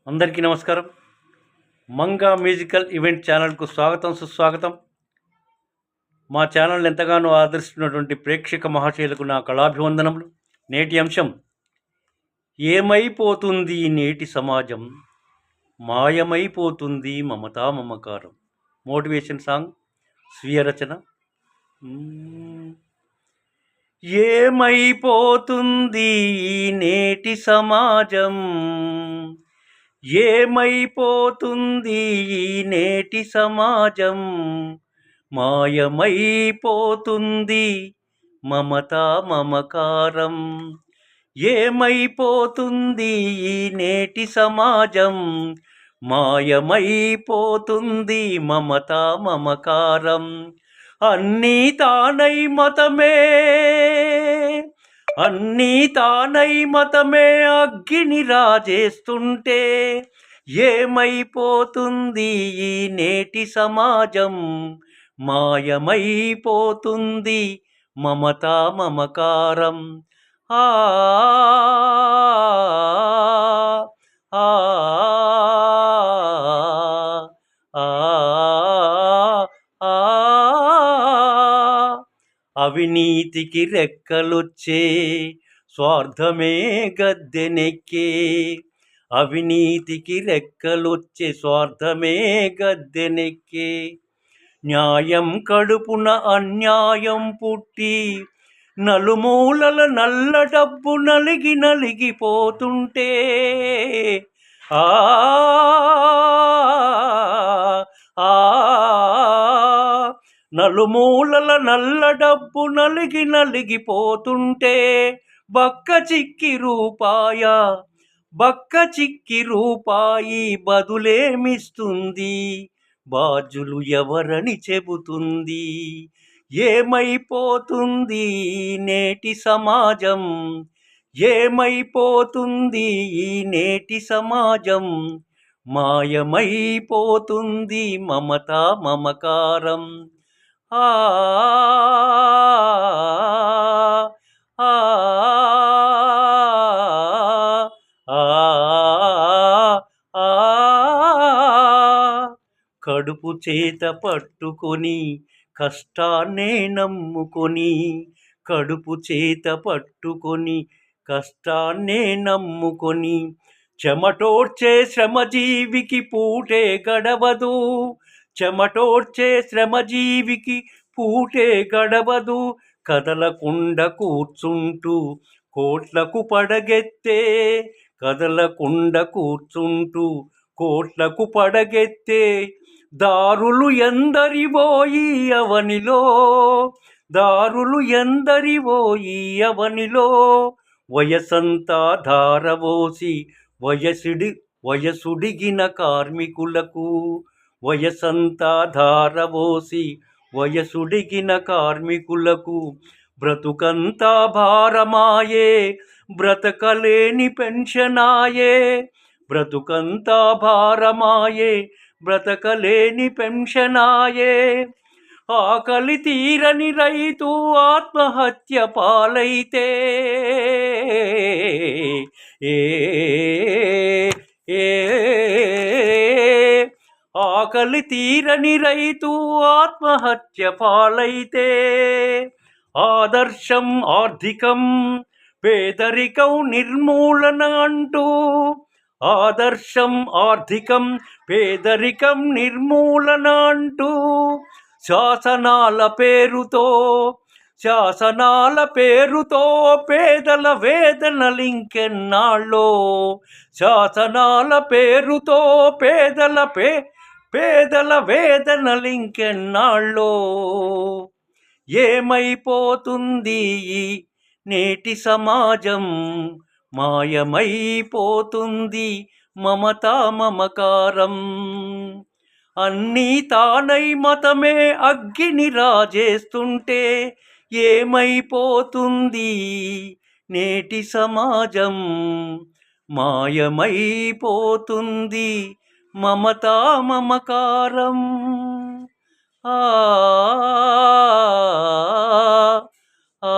అందరికీ నమస్కారం. Manga musical event ఛానల్కు స్వాగతం, సుస్వాగతం. మా ఛానల్ ఎంతగానో ఆదరిస్తున్నటువంటి ప్రేక్షక మహాశయులకు నా కళాభివందనములు. నేటి అంశం, ఏమైపోతుంది నేటి సమాజం, మాయమైపోతుంది మమతా మమకారం. మోటివేషన్ సాంగ్, స్వీయ రచన. ఏమైపోతుంది నేటి సమాజం, ఏమైపోతుంది నేటి సమాజం, మాయమైపోతుంది మమతా మమకారం. ఏమైపోతుంది నేటి సమాజం, మాయమైపోతుంది మమతా మమకారం. అన్నీ తానై మతమే, అన్నీ తానై మతమే అగ్గిని రాజేస్తుంటే, ఏమైపోతుంది ఈ నేటి సమాజం, మాయమైపోతుంది మమతా మమకారం. ఆ ఆ అవినీతికి రెక్కలొచ్చే, స్వార్థమే గద్దెనెక్కే. అవినీతికి రెక్కలొచ్చే, స్వార్థమే గద్దెనెక్కే. న్యాయం కడుపున అన్యాయం పుట్టి, నలుమూలల నల్ల డబ్బు నలిగి నలిగిపోతుంటే, ఆ నలుమూలల నల్ల డబ్బు నలిగి నలిగిపోతుంటే, బక్క చిక్కి రూపాయి బదులేమిస్తుంది, బాధ్యులు ఎవరని చెబుతుంది. ఏమైపోతుంది నేటి సమాజం, ఏమైపోతుంది ఈ నేటి సమాజం, మాయమైపోతుంది మమతా మమకారం. ఆ ఆ కడుపు చేత పట్టుకొని కష్టాన్నే నమ్ముకొని, కడుపు చేత పట్టుకొని కష్టాన్నే నమ్ముకొని, చెమటోడ్చే శ్రమజీవికి పూటే గడవదు, చెమటోడ్చే శ్రమజీవికి పూటే గడవదు. కదలకుండా కూర్చుంటూ కోట్లకు పడగెత్తే, కదలకుండా కూర్చుంటూ కోట్లకు పడగెత్తే, దారులు ఎందరివోయి అవనిలో, దారులు ఎందరివోయి అవనిలో. వయసంతా ధారవోసి వయసుడిగిన కార్మికులకు, వయసంతా ధారవోసి వయసుడిగిన కార్మికులకు, బ్రతుకంతా భారమాయే బ్రతకలేని పెన్షనాయే, బ్రతుకంతా భారమాయే బ్రతకలేని పెన్షనాయే. ఆకలి తీరని రైతు ఆత్మహత్య పాలైతే, ఆకలి తీరని రైతు ఆత్మహత్య పాలైతే, ఆదర్శం ఆర్థికం పేదరికం నిర్మూలన అంటూ, ఆదర్శం ఆర్థికం పేదరికం నిర్మూలన అంటూ, శాసనాల పేరుతో పేదల వేదనలింకెన్నాళ్ళో, శాసనాల పేరుతో పేదల వేదనలింకెన్నాళ్ళో. ఏమైపోతుంది నేటి సమాజం, మాయమైపోతుంది మమతా మమకారం. అన్నీ తానై మతమే అగ్గిని రాజేస్తుంటే, ఏమైపోతుంది నేటి సమాజం, మాయమైపోతుంది మమతా మమకారం. ఆ ఆ